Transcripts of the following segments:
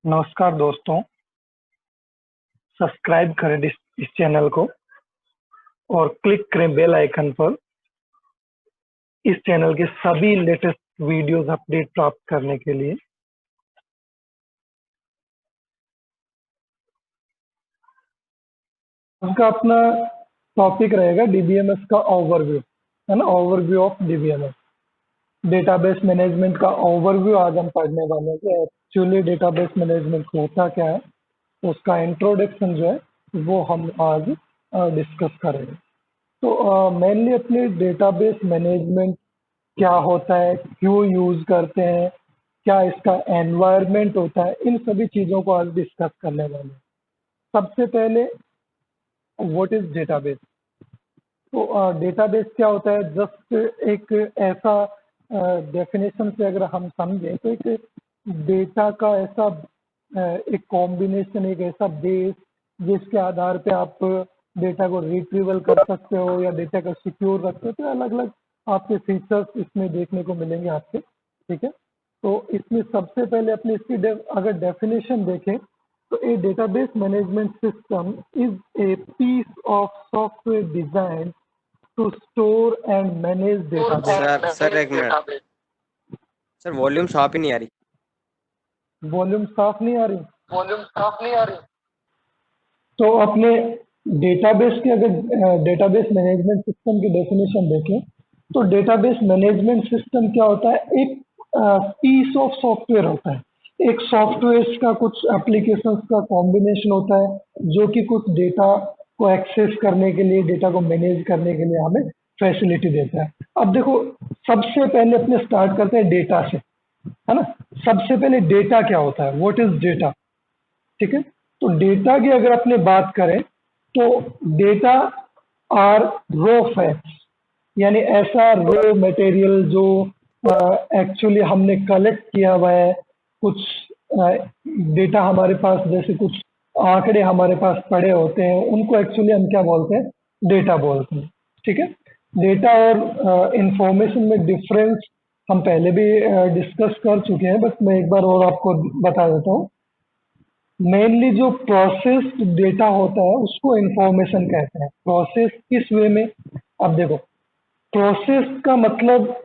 नमस्कार दोस्तों, सब्सक्राइब करें इस चैनल को और क्लिक करें बेल आइकन पर इस चैनल के सभी लेटेस्ट वीडियोस अपडेट प्राप्त करने के लिए। उसका अपना टॉपिक रहेगा डीबीएमएस का ओवरव्यू, है ना। Overview of DBMS, database management का ओवरव्यू आज हम पढ़ने वाले हैं। एक्चुअली डेटाबेस मैनेजमेंट होता क्या है, उसका इंट्रोडक्शन जो है वो हम आज डिस्कस करेंगे। तो मेनली अपने डेटाबेस मैनेजमेंट क्या होता है, क्यों यूज करते हैं, क्या इसका एनवायरनमेंट होता है, इन सभी चीज़ों को आज डिस्कस करने वाले हैं। सबसे पहले व्हाट इज डेटाबेस। तो डेटाबेस क्या होता है, जस्ट एक ऐसा डेफिनेशन से अगर हम समझें तो एक डेटा का ऐसा एक कॉम्बिनेशन, एक ऐसा बेस जिसके आधार पे आप डेटा को रिट्रीवल कर सकते हो या डेटा का सिक्योर रख सकते हो। अलग अलग आपके फीचर्स इसमें देखने को मिलेंगे आपके, ठीक है। तो इसमें सबसे पहले अपने इसकी अगर डेफिनेशन देखें तो a database management system is a piece of software design to store and manage database. Sir एक मिनट सर, वॉल्यूम साफ ही नहीं आ रही। वॉल्यूम साफ नहीं आ रही। तो अपने डेटाबेस के अगर डेटाबेस मैनेजमेंट सिस्टम की डेफिनेशन देखें तो डेटाबेस मैनेजमेंट सिस्टम क्या होता है, एक पीस ऑफ सॉफ्टवेयर होता है। एक सॉफ्टवेयर का कुछ एप्लीकेशंस का कॉम्बिनेशन होता है जो कि कुछ डेटा को एक्सेस करने के लिए, डेटा को मैनेज करने के लिए हमें फैसिलिटी देता है। अब देखो, सबसे पहले अपने स्टार्ट करते हैं डेटा से, है ना। सबसे पहले डेटा क्या होता है, व्हाट इज डेटा, ठीक है। तो डेटा की अगर अपने बात करें तो डेटा आर रो फैक्ट्स, यानी ऐसा रो मटेरियल जो एक्चुअली हमने कलेक्ट किया हुआ है। कुछ डेटा हमारे पास, जैसे कुछ आंकड़े हमारे पास पड़े होते हैं, उनको एक्चुअली हम क्या बोलते हैं, डेटा बोलते हैं, ठीक है। डेटा और इंफॉर्मेशन में डिफरेंस हम पहले भी डिस्कस कर चुके हैं, बस मैं एक बार और आपको बता देता हूँ। मेनली जो प्रोसेस्ड डेटा होता है उसको इंफॉर्मेशन कहते हैं। प्रोसेस किस वे में, अब देखो, प्रोसेस का मतलब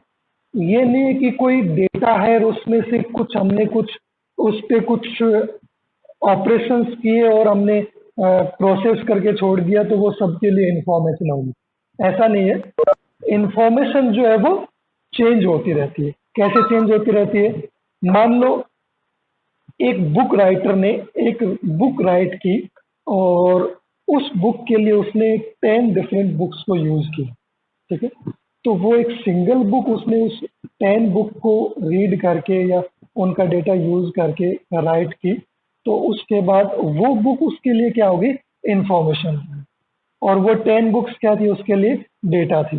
ये नहीं है कि कोई डेटा है और उसमें से कुछ हमने कुछ उस पे कुछ ऑपरेशंस किए और हमने प्रोसेस करके छोड़ दिया तो वो सबके लिए इंफॉर्मेशन होगी, ऐसा नहीं है। इंफॉर्मेशन जो है वो चेंज होती रहती है। कैसे चेंज होती रहती है, मान लो एक बुक राइटर ने एक बुक राइट की और उस बुक के लिए उसने 10 डिफरेंट बुक्स को यूज किया, ठीक है। तो वो एक सिंगल बुक उसने उस 10 बुक को रीड करके या उनका डेटा यूज करके राइट की, तो उसके बाद वो बुक उसके लिए क्या होगी, इंफॉर्मेशन, और वो 10 बुक्स क्या थी, उसके लिए डेटा थी,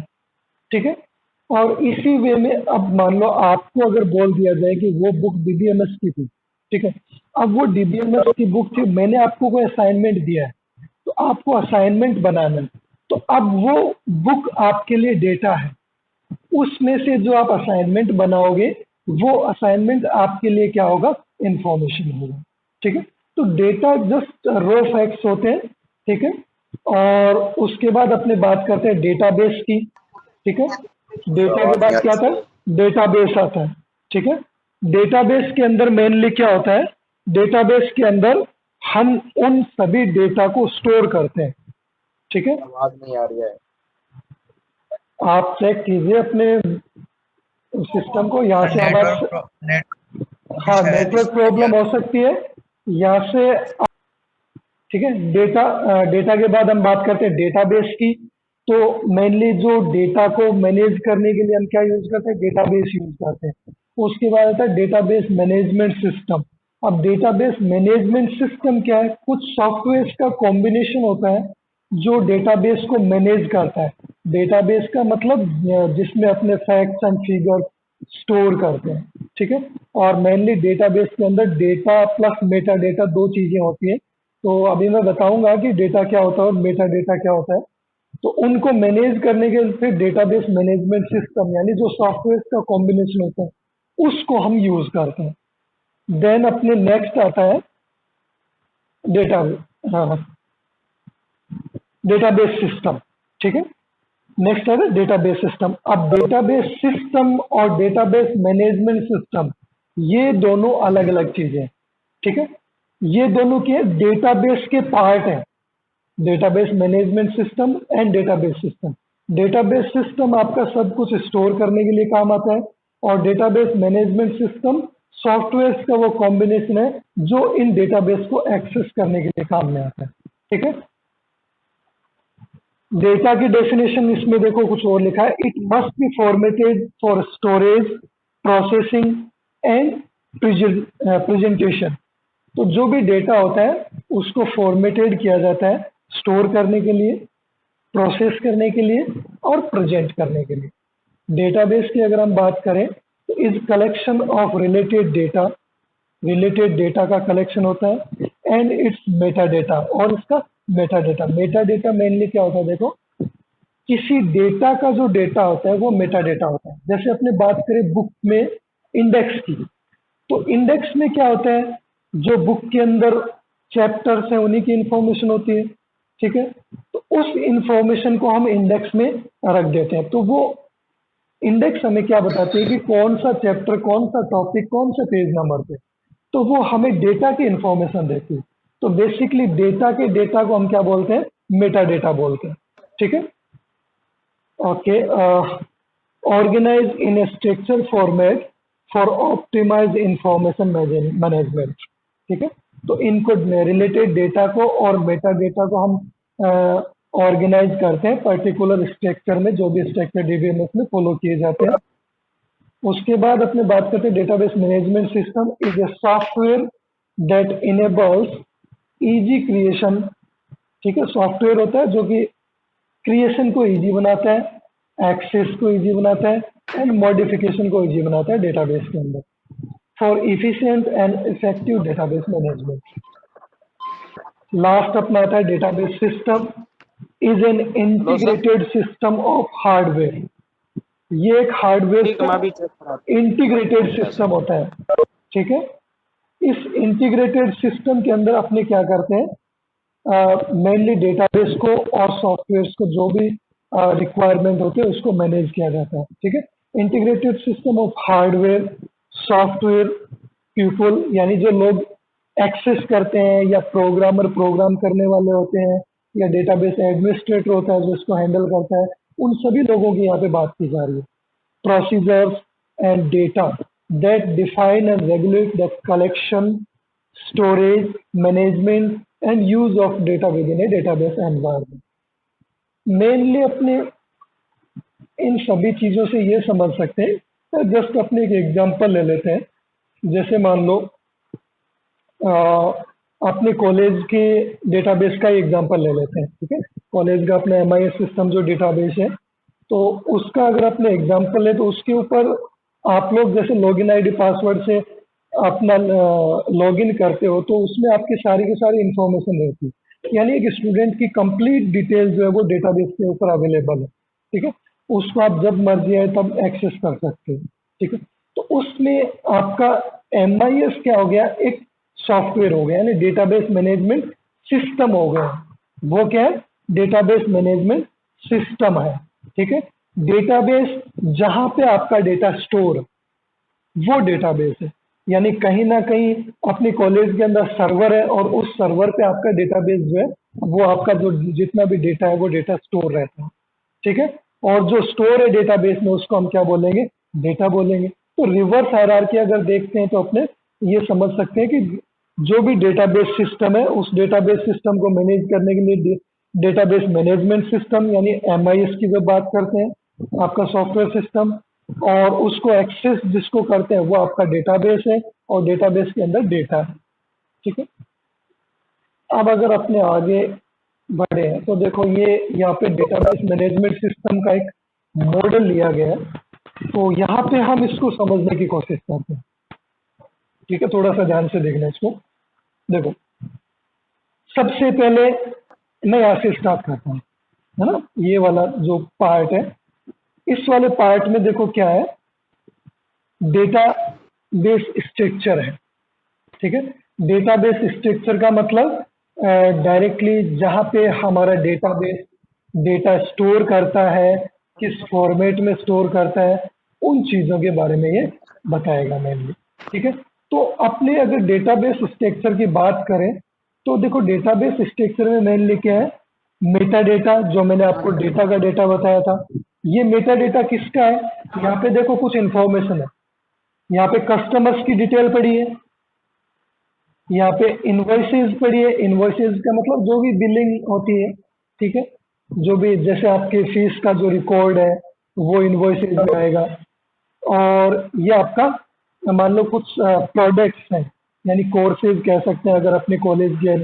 ठीक है। और इसी वे में अब मान लो आपको अगर बोल दिया जाए कि वो बुक डीबीएमएस की थी, ठीक है। अब वो डीबीएमएस की बुक थी, मैंने आपको कोई असाइनमेंट दिया है तो आपको असाइनमेंट बनाना है, तो अब वो बुक आपके लिए डेटा है। उसमें से जो आप असाइनमेंट बनाओगे वो असाइनमेंट आपके लिए क्या होगा, इंफॉर्मेशन होगा, ठीक है। तो डेटा जस्ट रो फैक्ट्स होते हैं, ठीक है। और उसके बाद अपने बात करते हैं डेटाबेस की, ठीक है। डेटा के बाद क्या आता है, डेटाबेस आता है, ठीक है। डेटाबेस के अंदर मेनली क्या होता है, डेटाबेस के अंदर हम उन सभी डेटा को स्टोर करते हैं, ठीक है। आवाज नहीं आ रही है। आप चेक कीजिए अपने सिस्टम को, यहाँ से आवाज, हाँ नेटवर्क प्रॉब्लम हो सकती है यहाँ से, ठीक है। डेटा के बाद हम बात करते हैं डेटाबेस की। तो मेनली जो डेटा को मैनेज करने के लिए हम क्या यूज करते हैं, डेटाबेस यूज करते हैं। उसके बाद आता है डेटाबेस मैनेजमेंट सिस्टम। अब डेटाबेस मैनेजमेंट सिस्टम क्या है, कुछ सॉफ्टवेयर का कॉम्बिनेशन होता है जो डेटाबेस को मैनेज करता है। डेटाबेस का मतलब जिसमें अपने फैक्ट्स एंड फिगर स्टोर करते हैं, ठीक है। और मेनली डेटाबेस के अंदर डेटा प्लस मेटा डेटा दो चीजें होती है। तो अभी मैं बताऊंगा कि डेटा क्या होता है और मेटा डेटा क्या होता है। तो उनको मैनेज करने के लिए डेटाबेस मैनेजमेंट सिस्टम, यानी जो सॉफ्टवेयर का कॉम्बिनेशन होता है, उसको हम यूज करते हैं। देन अपने नेक्स्ट आता है डेटा, हाँ, डेटाबेस सिस्टम, ठीक है। नेक्स्ट है डेटाबेस सिस्टम। अब डेटाबेस सिस्टम और डेटाबेस मैनेजमेंट सिस्टम, ये दोनों अलग अलग चीजें हैं, ठीक है। ये दोनों के डेटाबेस के पार्ट हैं, database management system and database system. Database system आपका सब कुछ स्टोर करने के लिए काम आता है, और डेटाबेस मैनेजमेंट सिस्टम सॉफ्टवेयर का वो कॉम्बिनेशन है जो इन डेटाबेस को एक्सेस करने के लिए काम में आता है, ठीक है। डेटा की डेफिनेशन इसमें देखो कुछ और लिखा है, it must be formatted for storage, processing and presentation. तो जो भी डेटा होता है उसको फॉर्मेटेड किया जाता है स्टोर करने के लिए, प्रोसेस करने के लिए और प्रेजेंट करने के लिए। डेटाबेस की अगर हम बात करें तो is collection of related data, related data का कलेक्शन होता है, एंड इट्स मेटा डेटा, और इसका Meta data. Meta data mainly क्या होता है, देखो किसी डेटा का जो डेटा होता है वो मेटा डेटा होता है। जैसे अपने बात करें बुक में इंडेक्स की, तो इंडेक्स में क्या होता है, जो बुक के अंदर चैप्टर्स हैं उन्हीं की इंफॉर्मेशन होती है, ठीक है। तो उस इंफॉर्मेशन को हम इंडेक्स में रख देते हैं। तो वो इंडेक्स हमें क्या बताती है कि कौन सा चैप्टर, कौन सा टॉपिक, कौन से पेज नंबर पे, तो वो हमें डेटा की इंफॉर्मेशन देती है। तो बेसिकली डेटा के डेटा को हम क्या बोलते हैं, मेटा डेटा बोलते हैं, ठीक है। Okay, organise in a structure format for optimise information management, ठीक है। तो इनको रिलेटेड डेटा को और मेटा डेटा को हम ऑर्गेनाइज करते हैं पर्टिकुलर स्ट्रक्चर में, जो भी स्ट्रक्चर डीबीएमएस में फॉलो किए जाते हैं। उसके बाद अपने बात करते हैं database management system is a software that enables easy creation, ठीक है। सॉफ्टवेयर होता है जो कि क्रिएशन को इजी बनाता है, एक्सेस को इजी बनाता है एंड मॉडिफिकेशन को इजी बनाता है डेटाबेस के अंदर, for efficient and effective database management. Last अपना आता है database system is an low sir, integrated system of hardware. ये एक हार्डवेयर ठीक है, का मैं अभी चेक कराता इंटीग्रेटेड हूँ कैसे। सिस्टम होता है, ठीक है। इस इंटीग्रेटेड सिस्टम के अंदर अपने क्या करते हैं, मेनली डेटाबेस को और सॉफ्टवेयर्स को जो भी रिक्वायरमेंट होती है उसको मैनेज किया जाता है, ठीक है। Integrated system of hardware, software, people, यानी जो लोग एक्सेस करते हैं, या प्रोग्रामर प्रोग्राम करने वाले होते हैं, या डेटाबेस एडमिनिस्ट्रेटर होता है जो इसको हैंडल करता है, उन सभी लोगों की यहाँ पे बात की जा रही है। Procedures and data that define and regulate the collection, storage, management and use of data within a database environment. Mainly अपने इन सभी चीजों से ये समझ सकते हैं, जस्ट अपने एक एग्जांपल ले लेते हैं। जैसे मान लो अ, अपने कॉलेज के डेटाबेस का एग्जांपल ले लेते हैं, ठीक है। कॉलेज का अपना एमआईएस सिस्टम जो डेटाबेस है, तो उसका अगर अपने एग्जांपल ले तो उसके ऊपर आप लोग जैसे लॉगिन आईडी पासवर्ड से अपना लॉगिन करते हो, तो उसमें आपकी सारी की सारी इंफॉर्मेशन रहती है, यानी एक स्टूडेंट की कंप्लीट डिटेल जो है वो डेटाबेस के ऊपर अवेलेबल है, ठीक है। उसको आप जब मर्जी आए तब एक्सेस कर सकते हो, ठीक है। तो उसमें आपका एमआईएस क्या हो गया, एक सॉफ्टवेयर हो गया, यानी डेटाबेस मैनेजमेंट सिस्टम हो गया। वो क्या है, डेटाबेस मैनेजमेंट सिस्टम है, ठीक है। डेटाबेस जहां पे आपका डेटा स्टोर, वो डेटाबेस है, यानी कहीं ना कहीं अपने कॉलेज के अंदर सर्वर है, और उस सर्वर पे आपका डेटाबेस जो है वो आपका जो जितना भी डेटा है वो डेटा स्टोर रहता है, ठीक है। और जो स्टोर है डेटाबेस में उसको हम क्या बोलेंगे, डेटा बोलेंगे। तो रिवर्स हायरार्की अगर देखते हैं तो अपने ये समझ सकते हैं कि जो भी डेटाबेस सिस्टम है उस डेटाबेस सिस्टम को मैनेज करने के लिए डेटाबेस मैनेजमेंट सिस्टम यानी एमआईएस की जब बात करते हैं, आपका सॉफ्टवेयर सिस्टम, और उसको एक्सेस जिसको करते हैं वो आपका डेटाबेस है, और डेटाबेस के अंदर डेटा है, ठीक है। अब अगर अपने आगे बढ़े हैं तो देखो ये यहाँ पे डेटाबेस मैनेजमेंट सिस्टम का एक मॉडल लिया गया है, तो यहाँ पे हम इसको समझने की कोशिश करते हैं, ठीक है। थोड़ा सा ध्यान से देखना इसको। देखो सबसे पहले मैं यहाँ से स्टार्ट करता हूँ, है ना। ये वाला जो पार्ट है, इस वाले पार्ट में देखो क्या है, डेटा बेस स्ट्रक्चर है, ठीक है। डेटाबेस स्ट्रक्चर का मतलब डायरेक्टली जहाँ पे हमारा डेटाबेस डेटा स्टोर करता है, किस फॉर्मेट में स्टोर करता है, उन चीज़ों के बारे में ये बताएगा मेनली। ठीक है, तो अपने अगर डेटाबेस स्ट्रक्चर की बात करें तो देखो डेटाबेस स्ट्रक्चर में मेनली क्या है, मेटा डेटा, जो मैंने आपको डेटा का डेटा बताया था। ये मेटा डेटा किसका है, यहाँ पे देखो कुछ इंफॉर्मेशन है, यहाँ पे कस्टमर्स की डिटेल पड़ी है, यहाँ पे इनवॉइसेस पड़ी है। इनवॉइसेस का मतलब जो भी बिलिंग होती है, ठीक है, जो भी जैसे आपके फीस का जो रिकॉर्ड है वो इनवॉइसेस में आएगा। और ये आपका मान लो कुछ प्रोडक्ट्स हैं, यानी कोर्सेज कह सकते हैं अगर अपने कॉलेज के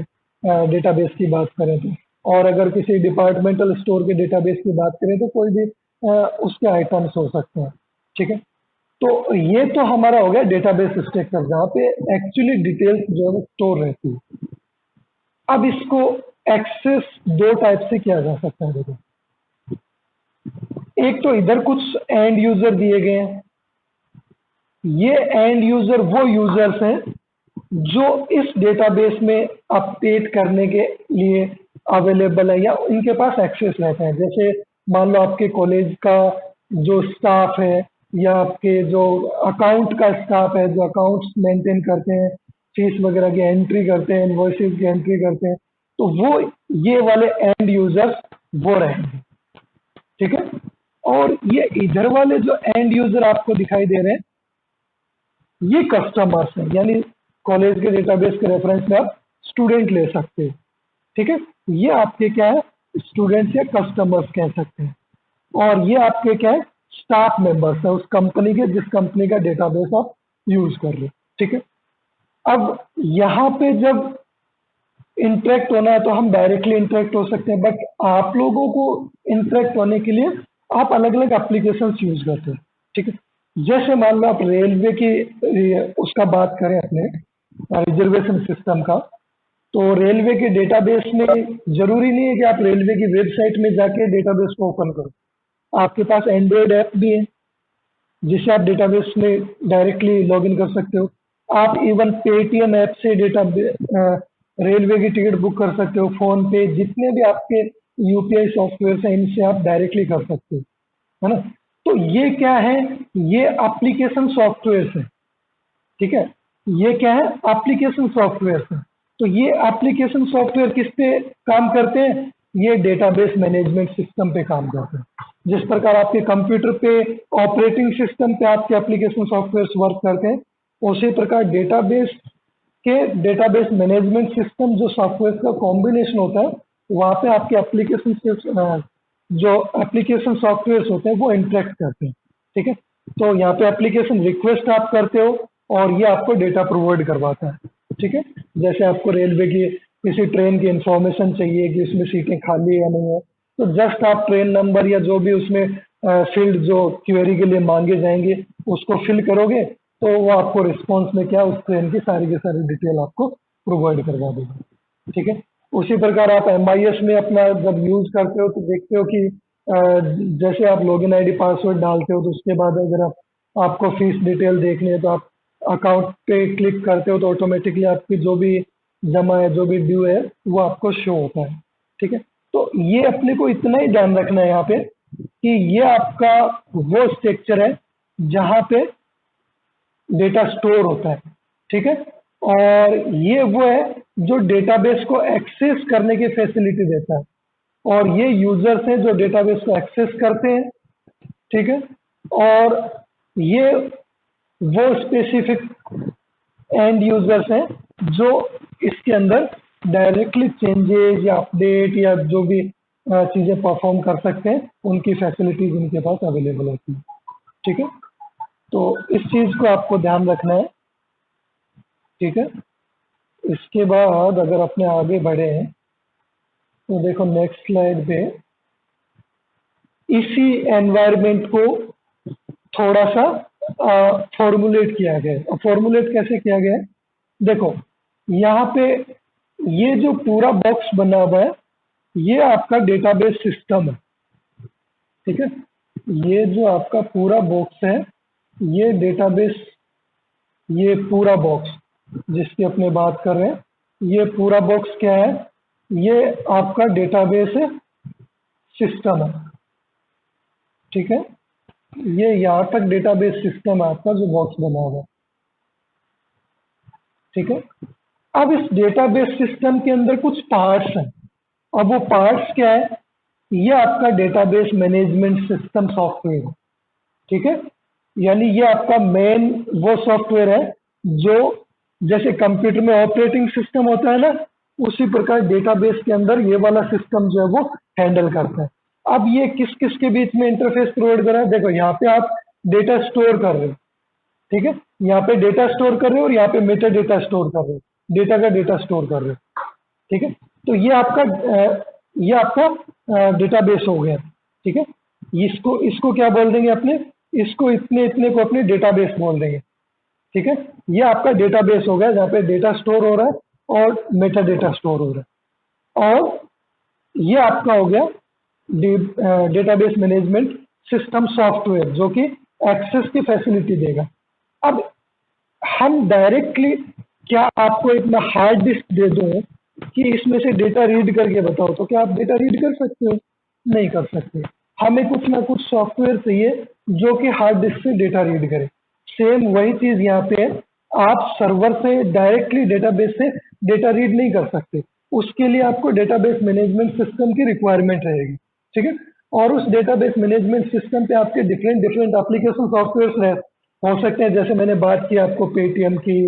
डेटाबेस की बात करें तो। और अगर किसी डिपार्टमेंटल स्टोर के डेटाबेस की बात करें तो कोई भी उसके आइटम्स हो सकते हैं। ठीक है, तो ये तो हमारा हो गया डेटाबेस स्ट्रक्चर जहाँ पे एक्चुअली डिटेल्स जो है स्टोर रहती है। अब इसको एक्सेस दो टाइप से किया जा सकता है। देखो, एक तो इधर कुछ एंड यूजर दिए गए हैं। ये एंड यूजर वो यूजर्स हैं जो इस डेटाबेस में अपडेट करने के लिए अवेलेबल है या इनके पास एक्सेस रहता है। जैसे मान लो आपके कॉलेज का जो स्टाफ है या आपके जो अकाउंट का स्टाफ है, जो अकाउंट्स मेंटेन करते हैं, फीस वगैरह की एंट्री करते हैं, इनवॉइसेस की एंट्री करते हैं, तो वो ये वाले एंड यूजर्स वो रहेंगे। ठीक है, और ये इधर वाले जो एंड यूजर आपको दिखाई दे रहे हैं ये कस्टमर्स हैं, यानी कॉलेज के डेटाबेस के रेफरेंस में आप स्टूडेंट ले सकते हैं। ठीक है, ये आपके क्या है, स्टूडेंट्स या कस्टमर्स कह सकते हैं। और ये आपके क्या है, स्टाफ मेंबर्स है उस कंपनी के जिस कंपनी का डेटाबेस आप यूज कर रहे हो। ठीक है, अब यहाँ पे जब इंटरेक्ट होना है तो हम डायरेक्टली इंटरेक्ट हो सकते हैं, बट आप लोगों को इंटरेक्ट होने के लिए आप अलग अलग एप्लीकेशन यूज करते हैं। ठीक है, जैसे मान लो आप रेलवे की उसका बात करें अपने रिजर्वेशन सिस्टम का, तो रेलवे के डेटाबेस में जरूरी नहीं है कि आप रेलवे की वेबसाइट में जाके डेटाबेस को ओपन करो। आपके पास एंड्रॉयड ऐप भी है जिससे आप डेटाबेस में डायरेक्टली लॉगिन कर सकते हो। आप इवन पेटीएम ऐप से डेटा रेलवे की टिकट बुक कर सकते हो। फोन पे, जितने भी आपके यूपीआई सॉफ्टवेयर हैं इनसे आप डायरेक्टली कर सकते हो, है ना। तो ये क्या है, ये एप्लीकेशन सॉफ्टवेयर है। ठीक है, ये क्या है, एप्लीकेशन सॉफ्टवेयर है। तो ये एप्लीकेशन सॉफ्टवेयर किस पे काम करते हैं, ये डेटाबेस मैनेजमेंट सिस्टम पे काम करते हैं। जिस प्रकार आपके कंप्यूटर पे ऑपरेटिंग सिस्टम पे आपके एप्लीकेशन सॉफ्टवेयर वर्क करते हैं, उसी प्रकार डेटाबेस मैनेजमेंट सिस्टम जो सॉफ्टवेयर का कॉम्बिनेशन होता है, वहाँ पे आपके जो एप्लीकेशन सॉफ्टवेयर होते हैं वो इंटरेक्ट करते हैं। ठीक है, तो यहाँ पे एप्लीकेशन रिक्वेस्ट आप करते हो और ये आपको डेटा प्रोवाइड करवाता है। ठीक है, जैसे आपको रेलवे की किसी ट्रेन की इंफॉर्मेशन चाहिए कि उसमें सीटें खाली है या नहीं है, तो जस्ट आप ट्रेन नंबर या जो भी उसमें फील्ड जो क्वेरी के लिए मांगे जाएंगे उसको फिल करोगे तो वो आपको रिस्पॉन्स में क्या उस ट्रेन की सारी डिटेल आपको प्रोवाइड करवा देगा। ठीक है, उसी प्रकार आप एमआईएस में अपना जब यूज करते हो तो देखते हो कि जैसे आप लॉगिन आईडी पासवर्ड डालते हो तो उसके बाद अगर आपको फीस डिटेल देखनी है तो आप अकाउंट पे क्लिक करते हो तो ऑटोमेटिकली आपकी जो भी जमा है, जो भी ड्यू है, वो आपको शो होता है। ठीक है, तो ये अपने को इतना ही ध्यान रखना है यहाँ पे कि ये आपका वो स्ट्रक्चर है जहाँ पे डेटा स्टोर होता है। ठीक है, और ये वो है जो डेटाबेस को एक्सेस करने की फैसिलिटी देता है, और ये यूजर्स हैं जो डेटाबेस को एक्सेस करते हैं। ठीक है, और ये वो स्पेसिफिक एंड यूजर्स हैं जो इसके अंदर डायरेक्टली चेंजेस या अपडेट या जो भी चीज़ें परफॉर्म कर सकते हैं, उनकी फैसिलिटीज उनके पास अवेलेबल होती है। ठीक है, तो इस चीज़ को आपको ध्यान रखना है। ठीक है, इसके बाद अगर अपने आगे बढ़े हैं तो देखो नेक्स्ट स्लाइड पे इसी एनवायरनमेंट को थोड़ा सा फॉर्मुलेट किया गया है। और फॉर्मुलेट कैसे किया गया है, देखो यहाँ पे ये जो पूरा बॉक्स बना हुआ है ये आपका डेटाबेस सिस्टम है। ठीक है, ये जो आपका पूरा बॉक्स है ये डेटाबेस, ये पूरा बॉक्स जिसकी अपने बात कर रहे हैं ये पूरा बॉक्स क्या है, ये आपका डेटाबेस सिस्टम है। ठीक है, ये यहाँ तक डेटाबेस सिस्टम है आपका जो बॉक्स बना हुआ है। ठीक है, अब इस डेटाबेस सिस्टम के अंदर कुछ पार्ट्स हैं। अब वो पार्ट्स क्या है, ये आपका डेटाबेस मैनेजमेंट सिस्टम सॉफ्टवेयर है। ठीक है, यानी ये आपका मेन वो सॉफ्टवेयर है जो जैसे कंप्यूटर में ऑपरेटिंग सिस्टम होता है ना, उसी प्रकार डेटाबेस के अंदर ये वाला सिस्टम जो है वो हैंडल करता है। अब ये किस किस के बीच में इंटरफेस प्रोवाइड कर रहा है, देखो यहाँ पे आप डेटा स्टोर कर रहे हो। ठीक है, यहाँ पे डेटा स्टोर कर रहे हो और यहाँ पे मेटा डेटा स्टोर कर रहे हो, डेटा का डेटा स्टोर कर रहे हो। ठीक है, तो ये आपका डेटाबेस हो गया। ठीक है, इसको इसको क्या बोल देंगे अपने, इसको इतने इतने को अपने डेटाबेस बोल देंगे। ठीक है, ये आपका डेटाबेस हो गया जहाँ पे डेटा स्टोर हो रहा है और मेटा डेटा स्टोर हो रहा है। और ये आपका हो गया डेटाबेस मैनेजमेंट सिस्टम सॉफ्टवेयर जो कि एक्सेस की फैसिलिटी देगा। अब हम डायरेक्टली क्या आपको इतना हार्ड डिस्क दे दूं कि इसमें से डेटा रीड करके बताओ, तो क्या आप डेटा रीड कर सकते हो? नहीं कर सकते। हमें कुछ ना कुछ सॉफ्टवेयर चाहिए जो कि हार्ड डिस्क से डेटा रीड करे। सेम वही चीज यहाँ पे है, आप सर्वर से डायरेक्टली डेटाबेस से डेटा रीड नहीं कर सकते, उसके लिए आपको डेटाबेस मैनेजमेंट सिस्टम की रिक्वायरमेंट रहेगी। ठीक है, और उस डेटाबेस मैनेजमेंट सिस्टम पे आपके डिफरेंट डिफरेंट एप्लीकेशन सॉफ्टवेयर हो सकते हैं, जैसे मैंने बात की आपको पेटीएम की,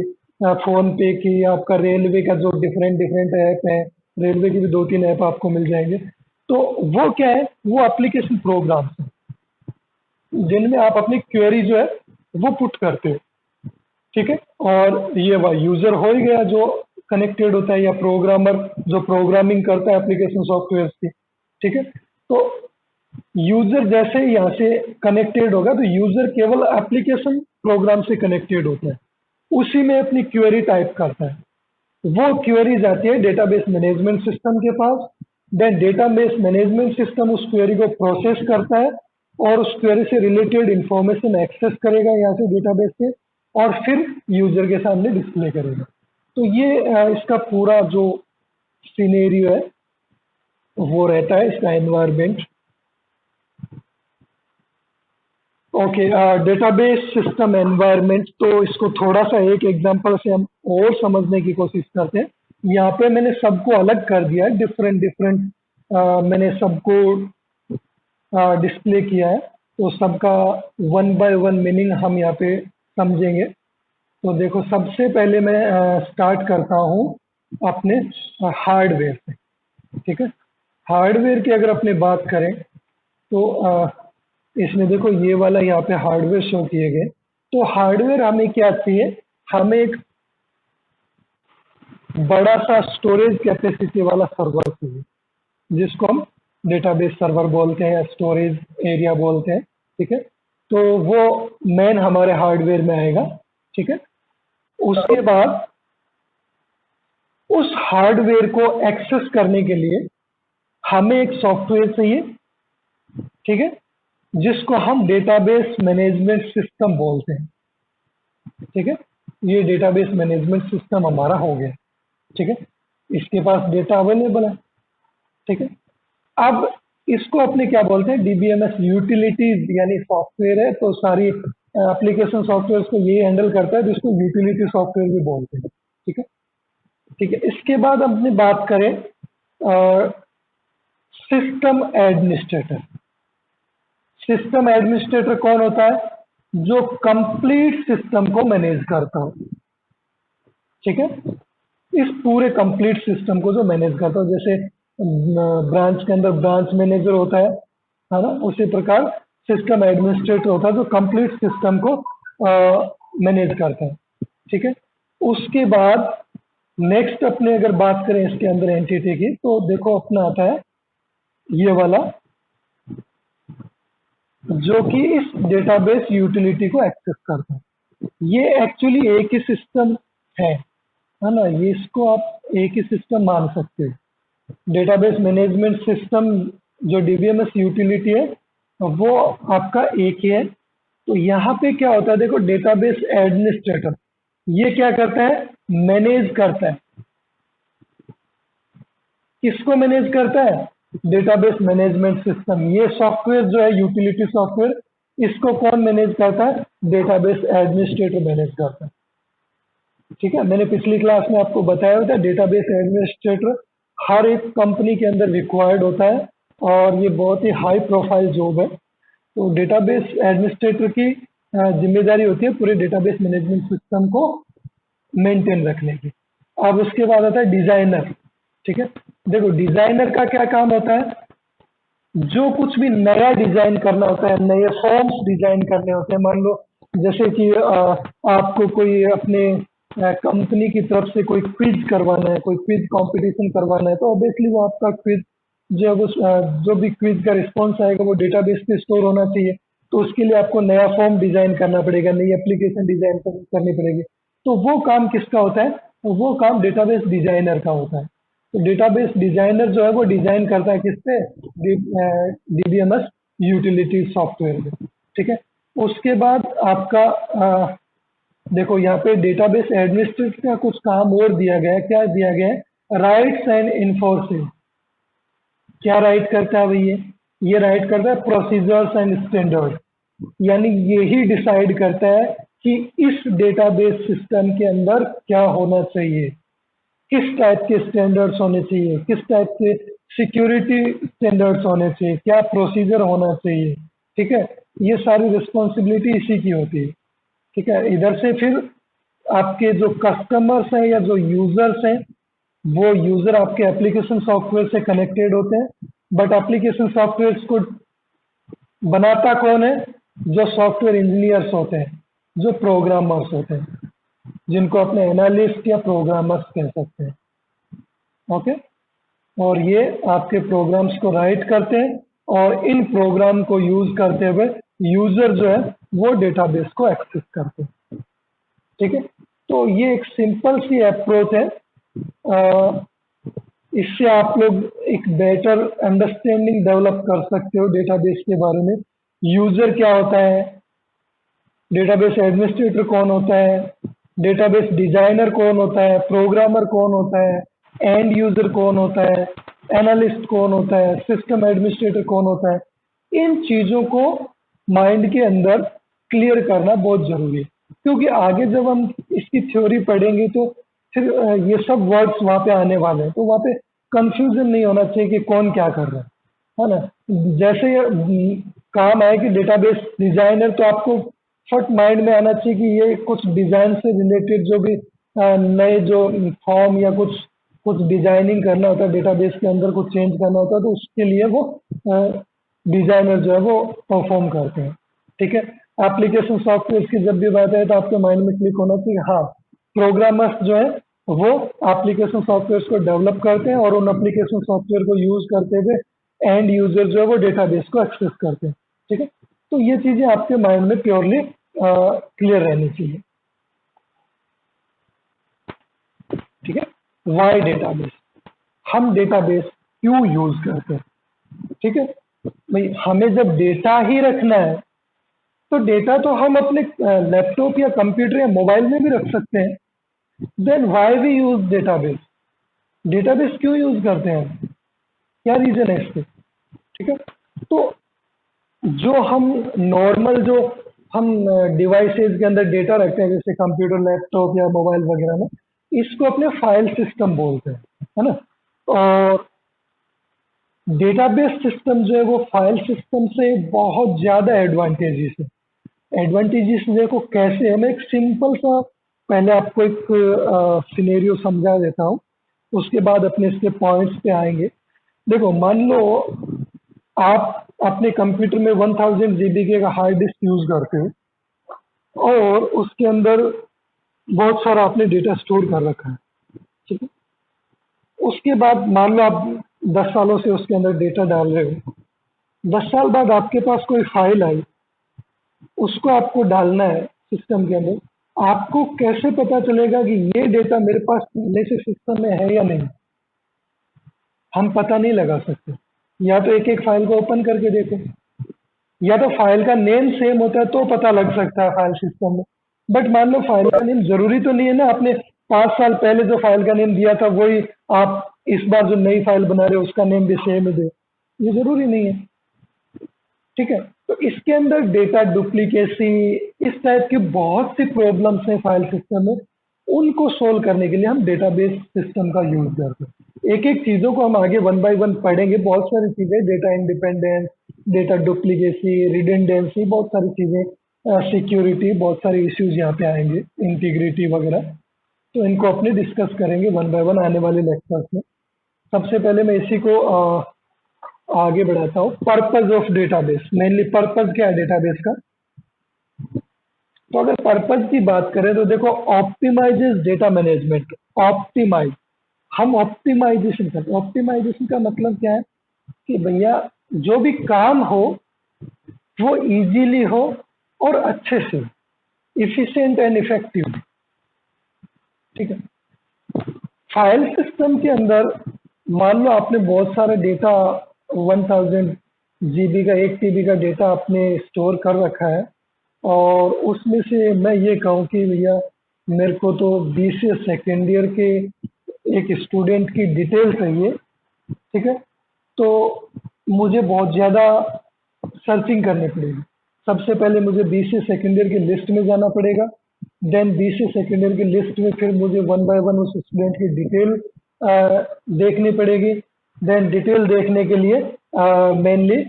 फोन पे की, आपका रेलवे का जो डिफरेंट डिफरेंट ऐप है, रेलवे की भी 2-3 ऐप आपको मिल जाएंगे। तो वो क्या है, वो एप्लीकेशन प्रोग्राम है जिनमें आप अपनी क्वेरी जो है वो पुट करते हो। ठीक है, और ये वह यूजर हो ही गया जो कनेक्टेड होता है, या प्रोग्रामर जो प्रोग्रामिंग करता है एप्लीकेशन सॉफ्टवेयर की। ठीक है, तो यूजर जैसे ही यहाँ से कनेक्टेड होगा तो यूजर केवल एप्लीकेशन प्रोग्राम से कनेक्टेड होता है, उसी में अपनी क्वेरी टाइप करता है। वो क्वेरी जाती है डेटाबेस मैनेजमेंट सिस्टम के पास। देन डेटाबेस मैनेजमेंट सिस्टम उस क्वेरी को प्रोसेस करता है और उस क्वेरी से रिलेटेड इंफॉर्मेशन एक्सेस करेगा यहाँ से डेटाबेस से, और फिर यूजर के सामने डिस्प्ले करेगा। तो ये इसका पूरा जो सिनेरियो है वो रहता है, इसका environment. Okay, database system environment, तो इसको थोड़ा सा एक एग्जांपल से हम और समझने की कोशिश करते हैं। यहाँ पे मैंने सबको अलग कर दिया है, डिफरेंट डिफरेंट मैंने सबको डिस्प्ले किया है, तो सबका वन बाय वन मीनिंग हम यहाँ पे समझेंगे। तो देखो, सबसे पहले मैं स्टार्ट करता हूँ अपने हार्डवेयर से। ठीक है, हार्डवेयर की अगर अपने बात करें तो इसमें देखो ये वाला यहाँ पे हार्डवेयर शो किए गए। तो हार्डवेयर हमें क्या चाहिए, हमें एक बड़ा सा स्टोरेज कैपेसिटी वाला सर्वर चाहिए जिसको हम डेटाबेस सर्वर बोलते हैं, स्टोरेज एरिया बोलते हैं। ठीक है, तो वो मेन हमारे हार्डवेयर में आएगा। ठीक है, उसके बाद उस हार्डवेयर को एक्सेस करने के लिए हमें एक सॉफ्टवेयर चाहिए। ठीक है, जिसको हम डेटाबेस मैनेजमेंट सिस्टम बोलते हैं। ठीक है, ये डेटाबेस मैनेजमेंट सिस्टम हमारा हो गया। ठीक है, इसके पास डेटा अवेलेबल है। ठीक है, अब इसको अपने क्या बोलते हैं, डीबीएमएस यूटिलिटीज, यानी सॉफ्टवेयर है तो सारी एप्लीकेशन सॉफ्टवेयर को ये हैंडल करता है, जिसको यूटिलिटी सॉफ्टवेयर भी बोलते हैं। ठीक है, ठीक है, इसके बाद अपनी बात करें सिस्टम एडमिनिस्ट्रेटर। सिस्टम एडमिनिस्ट्रेटर कौन होता है, जो कंप्लीट सिस्टम को मैनेज करता हो। ठीक है, इस पूरे कंप्लीट सिस्टम को जो मैनेज करता हो, जैसे ब्रांच के अंदर ब्रांच मैनेजर होता है ना, उसी प्रकार सिस्टम एडमिनिस्ट्रेटर होता है जो कंप्लीट सिस्टम को मैनेज करता है। ठीक है, उसके बाद नेक्स्ट अपने अगर बात करें इसके अंदर एंटिटी की, तो देखो अपना आता है ये वाला जो कि इस डेटाबेस यूटिलिटी को एक्सेस करता है। ये एक्चुअली एक ही सिस्टम है ना, ये इसको आप एक ही सिस्टम मान सकते हो। डेटाबेस मैनेजमेंट सिस्टम जो डीबीएमएस यूटिलिटी है वो आपका एक ही है। तो यहाँ पे क्या होता है, देखो डेटाबेस एडमिनिस्ट्रेटर ये क्या करता है, मैनेज करता है। किसको मैनेज करता है? Database management system. ये सॉफ्टवेयर जो है यूटिलिटी सॉफ्टवेयर, इसको कौन मैनेज करता है? डेटाबेस एडमिनिस्ट्रेटर मैनेज करता है। ठीक है, मैंने पिछली क्लास में आपको बताया था डेटाबेस एडमिनिस्ट्रेटर हर एक कंपनी के अंदर रिक्वायर्ड होता है और ये बहुत ही हाई प्रोफाइल जॉब है। तो डेटाबेस एडमिनिस्ट्रेटर की जिम्मेदारी होती है पूरे डेटाबेस मैनेजमेंट सिस्टम को मेंटेन रखने की। अब उसके बाद आता है डिजाइनर। ठीक है, देखो डिजाइनर का क्या काम होता है? जो कुछ भी नया डिजाइन करना होता है, नए फॉर्म्स डिजाइन करने होते हैं। मान लो जैसे कि आपको कोई अपने कंपनी की तरफ से कोई क्विज करवाना है, कोई क्विज कंपटीशन करवाना है, तो ऑब्वियसली वो आपका क्विज जो है वो जो भी क्विज का रिस्पॉन्स आएगा वो डेटाबेस पे स्टोर होना चाहिए। तो उसके लिए आपको नया फॉर्म डिजाइन करना पड़ेगा, नई एप्लीकेशन डिजाइन करनी पड़ेगी। तो वो काम किसका होता है? तो वो काम डेटाबेस डिजाइनर का होता है। तो डेटाबेस डिजाइनर जो है वो डिजाइन करता है किस पे? डीबीएमएस यूटिलिटी सॉफ्टवेयर पे। ठीक है, उसके बाद आपका देखो यहाँ पे डेटाबेस एडमिनिस्ट्रेटर का कुछ काम और दिया गया है। क्या दिया गया है? Rights and enforcing. क्या राइट करता है भैया? ये राइट करता है प्रोसीजर्स एंड स्टैंडर्ड। यानी यही डिसाइड करता है कि इस डेटाबेस सिस्टम के अंदर क्या होना चाहिए, किस टाइप के स्टैंडर्ड्स होने चाहिए, किस टाइप के सिक्योरिटी स्टैंडर्ड्स होने चाहिए, क्या प्रोसीजर होना चाहिए। ठीक है, ये सारी रिस्पॉन्सिबिलिटी इसी की होती है। ठीक है, इधर से फिर आपके जो कस्टमर्स हैं या जो यूजर्स हैं, वो यूजर आपके एप्लीकेशन सॉफ्टवेयर से कनेक्टेड होते हैं। बट एप्लीकेशन सॉफ्टवेयर को बनाता कौन है? जो सॉफ्टवेयर इंजीनियर्स होते हैं, जो प्रोग्रामर्स होते हैं, जिनको अपने एनालिस्ट या प्रोग्रामर्स कह सकते हैं। ओके, और ये आपके प्रोग्राम्स को राइट करते हैं और इन प्रोग्राम को यूज करते हुए यूजर जो है वो डेटाबेस को एक्सेस करते हैं। ठीक है, तो ये एक सिंपल सी अप्रोच है। इससे आप लोग एक बेटर अंडरस्टैंडिंग डेवलप कर सकते हो डेटाबेस के बारे में। यूजर क्या होता है, डेटाबेस एडमिनिस्ट्रेटर कौन होता है, डेटाबेस डिजाइनर कौन होता है, प्रोग्रामर कौन होता है, एंड यूजर कौन होता है, एनालिस्ट कौन होता है, सिस्टम एडमिनिस्ट्रेटर कौन होता है। इन चीजों को माइंड के अंदर क्लियर करना बहुत जरूरी है, क्योंकि आगे जब हम इसकी थ्योरी पढ़ेंगे तो फिर ये सब वर्ड्स वहाँ पे आने वाले हैं, तो वहाँ पे कंफ्यूजन नहीं होना चाहिए कि कौन क्या कर रहा है ना। जैसे काम है कि डेटाबेस डिजाइनर, तो आपको फट माइंड में आना चाहिए कि ये कुछ डिजाइन से रिलेटेड जो भी नए जो फॉर्म या कुछ कुछ डिजाइनिंग करना होता है, डेटाबेस के अंदर कुछ चेंज करना होता है, तो उसके लिए वो डिजाइनर जो है वो परफॉर्म करते हैं। ठीक है, एप्लीकेशन सॉफ्टवेयर की जब भी बात है तो आपके माइंड में क्लिक होना चाहिए, हाँ प्रोग्रामर्स जो है वो एप्लीकेशन सॉफ्टवेयर को डेवलप करते हैं और उन एप्लीकेशन सॉफ्टवेयर को यूज करते हुए एंड यूजर जो है वो डेटाबेस को एक्सेस करते हैं। ठीक है, तो ये चीजें आपके माइंड में प्योरली क्लियर रहनी चाहिए। ठीक है, वाई डेटाबेस, हम डेटाबेस क्यों यूज करते हैं? ठीक है भाई, हमें जब डेटा ही रखना है तो डेटा तो हम अपने लैपटॉप या कंप्यूटर या मोबाइल में भी रख सकते हैं। Then why we use database? Database क्यों यूज करते हैं हम? क्या रीजन है इसके? ठीक है, तो जो हम नॉर्मल जो हम डिवाइसेस के अंदर डेटा रखते हैं जैसे कंप्यूटर, लैपटॉप या मोबाइल वगैरह में, इसको अपने फाइल सिस्टम बोलते हैं, है ना। और डेटाबेस सिस्टम जो है वो फाइल सिस्टम से बहुत ज्यादा एडवांटेजेस है। एडवांटेजेस देखो कैसे है, मैं एक सिंपल सा पहले आपको एक सिनेरियो समझा देता हूँ, उसके बाद अपने इसके पॉइंट्स पे आएंगे। देखो मान लो आप अपने कंप्यूटर में 1000 GB के हार्ड डिस्क यूज करते हो और उसके अंदर बहुत सारा आपने डेटा स्टोर कर रखा है। ठीक है, उसके बाद मान लो आप 10 सालों से उसके अंदर डेटा डाल रहे हो, 10 साल बाद आपके पास कोई फाइल आई, उसको आपको डालना है सिस्टम के अंदर। आपको कैसे पता चलेगा कि ये डेटा मेरे पास पहले से सिस्टम में है या नहीं? हम पता नहीं लगा सकते। या तो एक एक फाइल को ओपन करके देखो, या तो फाइल का नेम सेम होता है तो पता लग सकता है फाइल सिस्टम में। बट मान लो फाइल का नेम जरूरी तो नहीं है ना, आपने 5 साल पहले जो फाइल का नेम दिया था वही आप इस बार जो नई फाइल बना रहे हो उसका नेम भी सेम ही दे, ये जरूरी नहीं है। ठीक है, तो इसके अंदर डेटा डुप्लीकेसी, इस टाइप की बहुत सी प्रॉब्लम्स हैं फाइल सिस्टम में, उनको सोल्व करने के लिए हम डेटाबेस सिस्टम का यूज करते हैं। एक एक चीजों को हम आगे वन बाय वन पढ़ेंगे, बहुत सारी चीजें, data independence, data duplicacy, redundancy, बहुत सारी चीजें, सिक्योरिटी, बहुत सारे इश्यूज यहाँ पे आएंगे, इंटीग्रिटी वगैरह, तो इनको अपने डिस्कस करेंगे वन बाय वन आने वाले लेक्चर्स में। सबसे पहले मैं इसी को आगे बढ़ाता हूँ। Purpose of database, mainly purpose क्या है डेटाबेस का? तो अगर पर्पज की बात करें तो देखो, ऑप्टिमाइजेस डेटा मैनेजमेंट। ऑप्टिमाइज, हम ऑप्टिमाइजेशन करते हैं। ऑप्टिमाइजेशन का मतलब क्या है कि भैया जो भी काम हो वो इजीली हो और अच्छे से, इफिशिएंट एंड इफेक्टिव। ठीक है, फाइल सिस्टम के अंदर मान लो आपने बहुत सारा डेटा, 1000 GB का, 1 TB का डेटा आपने स्टोर कर रखा है, और उसमें से मैं ये कहूँ कि भैया मेरे को तो BCA सेकेंड ईयर के एक स्टूडेंट की डिटेल चाहिए। ठीक है, तो मुझे बहुत ज़्यादा सर्चिंग करनी पड़ेगी। सबसे पहले मुझे BCA सेकेंड ईयर की लिस्ट में जाना पड़ेगा, देन BCA सेकेंड ईयर की लिस्ट में फिर मुझे वन बाय वन उस स्टूडेंट की डिटेल देखनी पड़ेगी। देन डिटेल देखने के लिए मेनली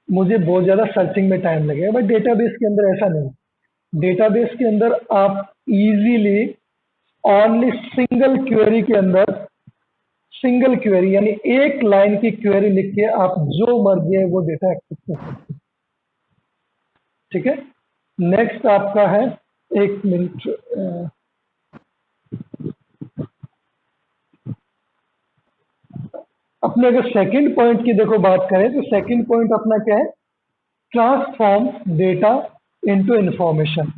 मुझे बहुत ज़्यादा सर्चिंग में टाइम लगेगा, बट डेटाबेस के अंदर ऐसा नहीं। डेटाबेस के अंदर आप इजीली ओनली सिंगल क्वेरी के अंदर, सिंगल क्वेरी यानी एक लाइन की क्वेरी लिख के आप जो मर्जी है वो डेटा एक्सेस कर सकते हैं। ठीक है, नेक्स्ट आपका है, एक मिनट, अपने अगर सेकंड पॉइंट की देखो बात करें तो सेकंड पॉइंट अपना क्या है? Transform data into information.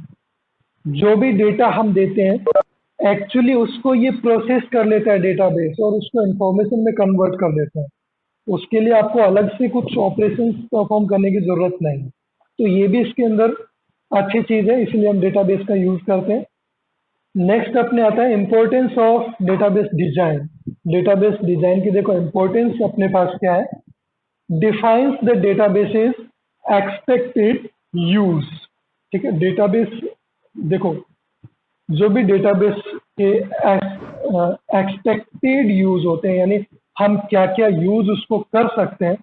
जो भी डेटा हम देते हैं एक्चुअली उसको ये प्रोसेस कर लेता है डेटाबेस, और उसको इंफॉर्मेशन में कन्वर्ट कर देता है। उसके लिए आपको अलग से कुछ ऑपरेशंस परफॉर्म करने की जरूरत नहीं। तो ये भी इसके अंदर अच्छी चीज है, इसलिए हम डेटाबेस का यूज करते हैं। नेक्स्ट अपने आता है importance of database design. Database design की देखो इंपॉर्टेंस अपने पास क्या है? Defines the database is expected use. ठीक है, डेटाबेस देखो, जो भी डेटाबेस के एक्सपेक्टेड यूज होते हैं, यानी हम क्या क्या यूज उसको कर सकते हैं,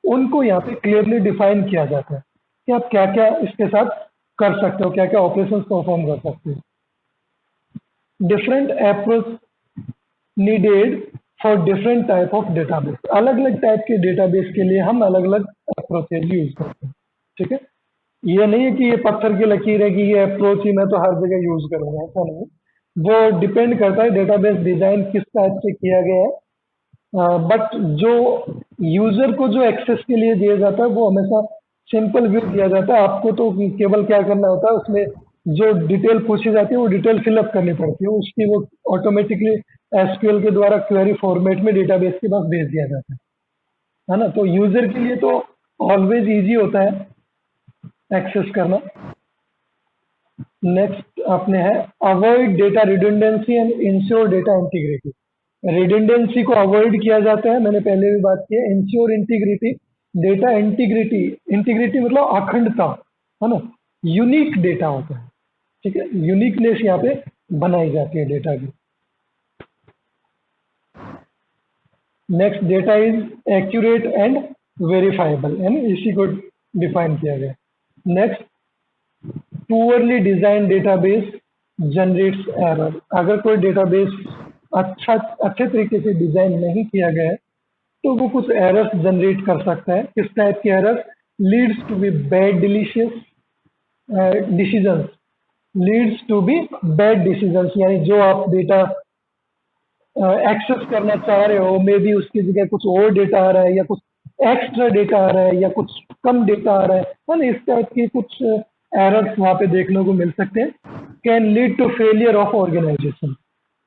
उनको यहाँ पे क्लियरली डिफाइन किया जाता है कि आप क्या क्या इसके साथ कर सकते हो, क्या क्या ऑपरेशंस परफॉर्म कर सकते हो। Different approach needed for different type of database. अलग अलग टाइप के डेटाबेस के लिए हम अलग अलग अप्रोचेज यूज करते हैं। ठीक है, ये नहीं है कि ये पत्थर की लकीर है कि ये अप्रोच ही मैं तो हर जगह यूज करूंगा, ऐसा नहीं। वो डिपेंड करता है डेटाबेस डिजाइन किस टाइप से किया गया है, बट जो यूजर को जो एक्सेस के लिए दिया जाता है वो हमेशा सिंपल व्यू दिया जाता है। आपको तो केवल क्या करना होता है, उसमें जो डिटेल पूछी जाती है वो डिटेल फिलअप करनी पड़ती है, उसकी वो ऑटोमेटिकली SQL के द्वारा क्वेरी फॉर्मेट में डेटाबेस के पास भेज दिया जाता है ना। तो यूजर के लिए तो ऑलवेज इजी होता है एक्सेस करना। नेक्स्ट अपने है avoid data redundancy and ensure data integrity. Redundancy को अवॉइड किया जाता है, मैंने पहले भी बात की है। Ensure integrity, data integrity, integrity मतलब अखंडता, है ना, यूनिक डेटा होता है। ठीक है, यूनिकनेस यहाँ पे बनाई जाती है डेटा की। Next, data is accurate and verifiable, यानी इसी को डिफाइन किया गया। Next, poorly design database generates error. अगर कोई डेटाबेस अच्छे तरीके से डिजाइन नहीं किया गया है तो वो कुछ एरर्स जनरेट कर सकता है। किस टाइप के errors? Leads to be bad delicious decisions, leads to be bad decisions, यानी जो आप डेटा एक्सेस करना चाह रहे हो, मे बी उसकी जगह कुछ और डेटा आ रहा है, या कुछ एक्स्ट्रा डेटा आ रहा है, या कुछ कम डेटा आ रहा है ना, इस टाइप के कुछ एरर्स वहाँ पे देखने को मिल सकते हैं। Can lead to failure of organisation,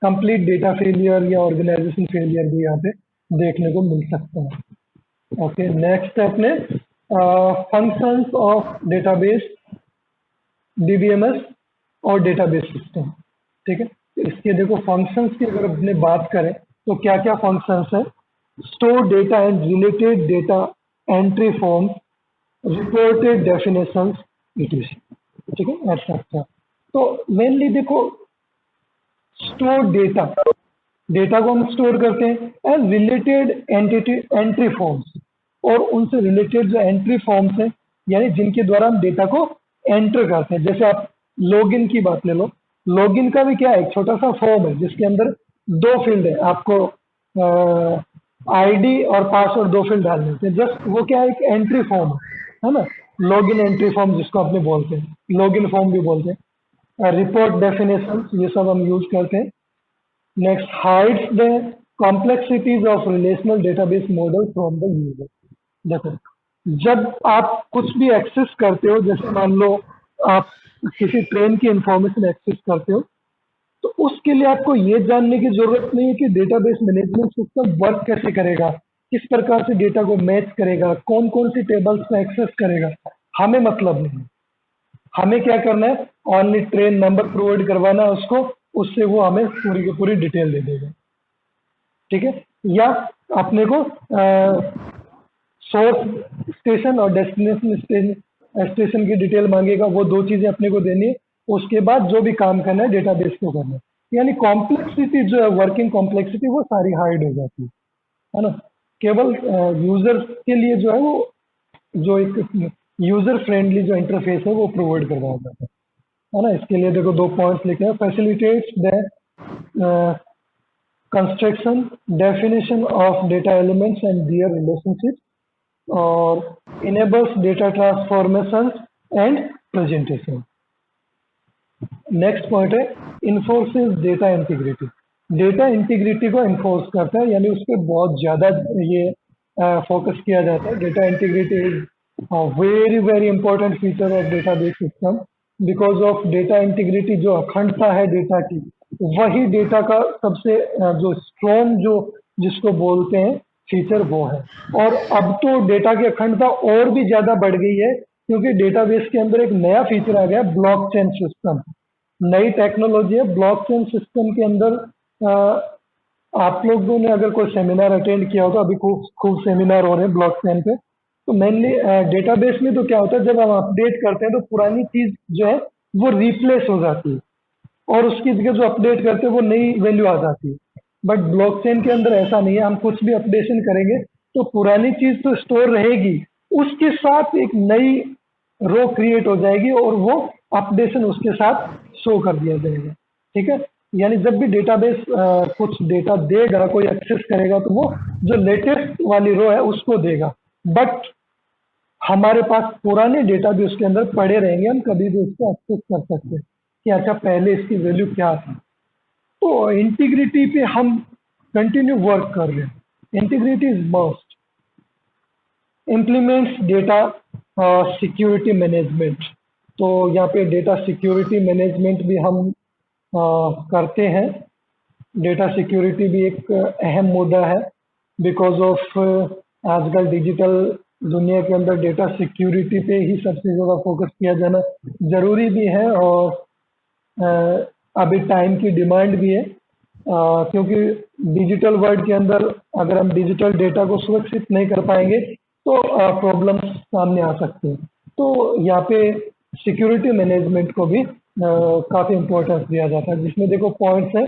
complete data failure या ऑर्गेनाइजेशन फेलियर भी यहाँ पे देखने को मिल सकता है। ओके, नेक्स्ट है अपने फंक्शंस ऑफ डेटाबेस, DBMS और डेटाबेस सिस्टम। ठीक है, तो इसके देखो फंक्शंस की अगर अपने बात करें तो क्या क्या फंक्शंस है? Store data and related data, entry form, reported definitions, etc.. ठीक है, ऐसा। तो मेनली देखो, स्टोर डेटा, डेटा को हम स्टोर करते हैं and related entity entry forms, और उनसे रिलेटेड जो एंट्री फॉर्म्स हैं, यानी जिनके द्वारा हम डेटा को एंटर करते हैं। जैसे आप लॉगिन की बात ले लो, लॉगिन का भी क्या है, एक छोटा सा फॉर्म है जिसके अंदर दो फील्ड है, आपको आईडी और पासवर्ड दो फील्ड डालने होते हैं। जस्ट वो क्या है, एक एंट्री फॉर्म है ना, लॉगिन एंट्री फॉर्म जिसको अपने बोलते हैं, लॉगिन फॉर्म भी बोलते हैं। रिपोर्ट डेफिनेशन, ये सब हम यूज करते हैं। Next, hides the complexities of relational database model from the user. देखो, जब आप कुछ भी एक्सेस करते हो, जैसे मान लो आप किसी ट्रेन की इंफॉर्मेशन एक्सेस करते हो, तो उसके लिए आपको ये जानने की जरूरत नहीं है कि डेटाबेस मैनेजमेंट सिस्टम वर्क कैसे करेगा, किस प्रकार से डेटा को मैच करेगा, कौन कौन सी टेबल्स में एक्सेस करेगा। हमें मतलब नहीं, हमें क्या करना है, ओनली ट्रेन नंबर प्रोवाइड करवाना है उसको, उससे वो हमें पूरी की पूरी डिटेल दे देगा। ठीक है, या अपने को सोर्स स्टेशन और डेस्टिनेशन स्टेशन की डिटेल मांगेगा, वो दो चीजें अपने को देनी है। उसके बाद जो भी काम करना है डेटाबेस को करना है, यानी कॉम्प्लेक्सिटी जो है, वर्किंग कॉम्प्लेक्सिटी, वो सारी हाइड हो जाती है ना। केवल यूजर्स के लिए जो है वो, जो एक यूजर फ्रेंडली जो इंटरफेस है वो प्रोवाइड करवाया जाता है ना। इसके लिए देखो दो पॉइंट्स लिखे हैं, facilitates the construction, definition of data elements and their relationships, और enables data transformations and presentation. Next point है, इन्फोर्सेस डेटा इंटीग्रिटी, डेटा इंटीग्रिटी को इन्फोर्स करता है, यानी उस पर बहुत ज़्यादा ये फोकस किया जाता है। Data integrity is very very important feature of database system, because of data integrity, जो अखंडता है डेटा की, वही डेटा का सबसे जो स्ट्रॉन्ग, जो जिसको बोलते हैं फीचर, वो है। और अब तो डेटा की अखंडता और भी ज़्यादा बढ़ गई है, क्योंकि डेटाबेस के अंदर एक नया फीचर आ गया, ब्लॉकचेन सिस्टम। नई टेक्नोलॉजी है ब्लॉकचेन सिस्टम के अंदर। आप लोगों ने अगर कोई सेमिनार अटेंड किया हो तो अभी खूब खूब सेमिनार हो रहे हैं ब्लॉकचेन पे। तो मेनली डेटाबेस में तो क्या होता है, जब हम अपडेट करते हैं तो पुरानी चीज जो है वो रिप्लेस हो जाती है, और उसकी जगह जो अपडेट करते हैं वो नई वैल्यू आ जाती है। बट ब्लॉकचेन के अंदर ऐसा नहीं है, हम कुछ भी अपडेशन करेंगे तो पुरानी चीज तो स्टोर रहेगी, उसके साथ एक नई रो क्रिएट हो जाएगी, और वो अपडेशन उसके साथ शो कर दिया जाएगा। ठीक है, यानी जब भी डेटाबेस कुछ डेटा देगा, कोई एक्सेस करेगा, तो वो जो लेटेस्ट वाली रो है उसको देगा। बट हमारे पास पुराने डेटा भी उसके अंदर पड़े रहेंगे, हम कभी भी उसको एक्सेस कर सकते हैं कि अच्छा पहले इसकी वैल्यू क्या थी। तो इंटीग्रिटी पे हम कंटिन्यू वर्क कर रहे हैं। Integrity is must. Implements data security management, तो यहाँ पे डेटा सिक्योरिटी मैनेजमेंट भी हम करते हैं। डेटा सिक्योरिटी भी एक अहम मुद्दा है, बिकॉज ऑफ आजकल डिजिटल दुनिया के अंदर डेटा सिक्योरिटी पे ही सबसे ज़्यादा फोकस किया जाना ज़रूरी भी है, और अभी टाइम की डिमांड भी है। क्योंकि डिजिटल वर्ल्ड के अंदर अगर हम डिजिटल डेटा को सुरक्षित नहीं कर पाएंगे तो प्रॉब्लम्स सामने आ सकती हैं। तो यहाँ पे सिक्योरिटी मैनेजमेंट को भी काफ़ी इम्पोर्टेंस दिया जाता है, जिसमें देखो पॉइंट्स है,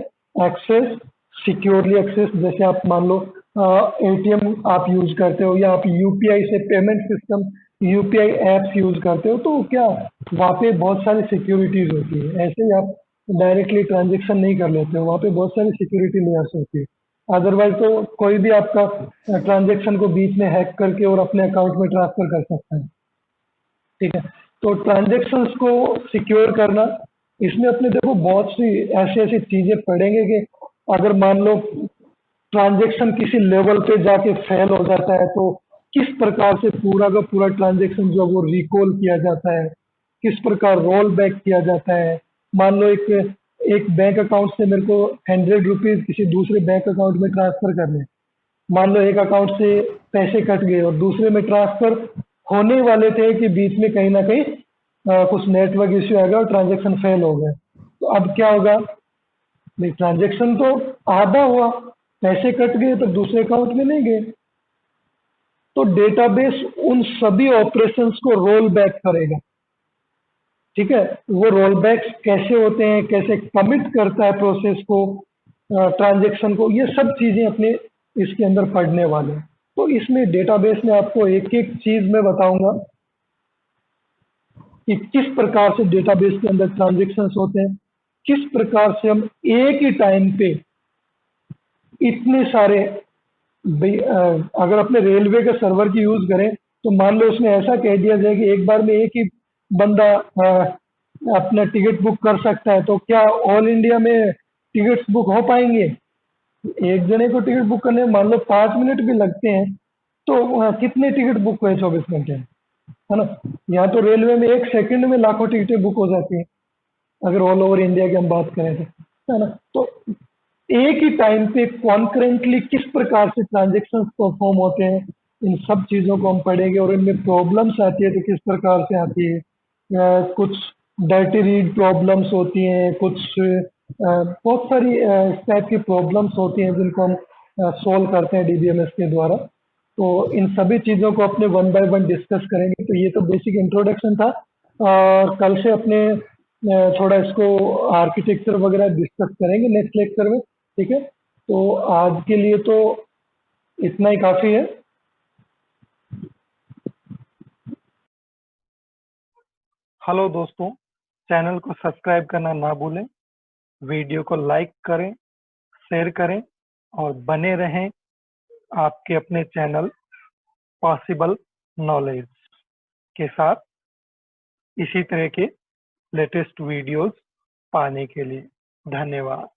एक्सेस, सिक्योरली एक्सेस। जैसे आप मान लो एटीएम आप यूज करते हो, या आप यूपीआई से payment system, UPI apps use करते हो, तो क्या वहाँ पे बहुत सारी सिक्योरिटीज होती है। ऐसे ही आप डायरेक्टली ट्रांजेक्शन नहीं कर लेते हो, वहाँ पे बहुत सारी सिक्योरिटी लेयर्स होती है। अदरवाइज तो कोई भी आपका ट्रांजेक्शन को बीच में हैक करके और अपने अकाउंट में ट्रांसफर कर सकता है। ठीक है, तो ट्रांजेक्शन्स को सिक्योर करना, इसमें अपने देखो बहुत सी ऐसी ऐसी चीजें पढ़ेंगे कि अगर मान लो ट्रांजेक्शन किसी लेवल पे जाके फेल हो जाता है, तो किस प्रकार से पूरा का पूरा ट्रांजेक्शन जो है वो रिकॉल किया जाता है, किस प्रकार रोल बैक किया जाता है। मान लो एक एक बैंक अकाउंट से मेरे को 100 रुपीज किसी दूसरे बैंक अकाउंट में ट्रांसफर करने, मान लो एक अकाउंट से पैसे कट गए और दूसरे में ट्रांसफर होने वाले थे कि बीच में कहीं ना कहीं कुछ नेटवर्क इश्यू आ गया और ट्रांजेक्शन फेल हो गया, तो अब क्या होगा, ट्रांजेक्शन तो आधा हुआ, पैसे कट गए तो दूसरे अकाउंट में नहीं गए। तो डेटाबेस उन सभी ऑपरेशंस को रोल बैक करेगा। ठीक है, वो रोल बैक्स कैसे होते हैं, कैसे कमिट करता है प्रोसेस को, ट्रांजेक्शन को, ये सब चीजें अपने इसके अंदर पढ़ने वाले हैं। तो इसमें डेटाबेस में आपको एक एक चीज मैं बताऊंगा कि किस प्रकार से डेटाबेस के अंदर ट्रांजेक्शन्स होते हैं, किस प्रकार से हम एक ही टाइम पे इतने सारे अगर अपने रेलवे के सर्वर की यूज करें तो मान लो उसमें ऐसा कह दिया जाए कि एक बार में एक ही बंदा अपना टिकट बुक कर सकता है, तो क्या ऑल इंडिया में टिकट्स बुक हो पाएंगे? एक जने को टिकट बुक करने में मान लो 5 मिनट भी लगते हैं, तो कितने टिकट बुक हुए 24 घंटे, है ना? यहाँ तो रेलवे में 1 सेकंड में लाखों टिकटें बुक हो जाती हैं, अगर ऑल ओवर इंडिया की हम बात करें तो, है ना? तो एक ही टाइम पे कॉन्करेंटली किस प्रकार से ट्रांजेक्शन्स परफॉर्म होते हैं, इन सब चीज़ों को हम पढ़ेंगे। और इनमें प्रॉब्लम्स आती है तो किस प्रकार से आती है, कुछ डर्टी रीड प्रॉब्लम्स होती हैं, कुछ बहुत सारी इस टाइप की प्रॉब्लम्स होती हैं जिनको हम सॉल्व करते हैं डीबीएमएस के द्वारा। तो इन सभी चीज़ों को अपने वन बाय वन डिस्कस करेंगे। तो ये तो बेसिक इंट्रोडक्शन था, और कल से अपने थोड़ा इसको आर्किटेक्चर वगैरह डिस्कस करेंगे नेक्स्ट लेक्चर में। ठीक है, तो आज के लिए तो इतना ही काफ़ी है। हेलो दोस्तों, चैनल को सब्सक्राइब करना ना भूलें, वीडियो को लाइक करें, शेयर करें और बने रहें आपके अपने चैनल पॉसिबल नॉलेज के साथ इसी तरह के लेटेस्ट वीडियोस पाने के लिए। धन्यवाद।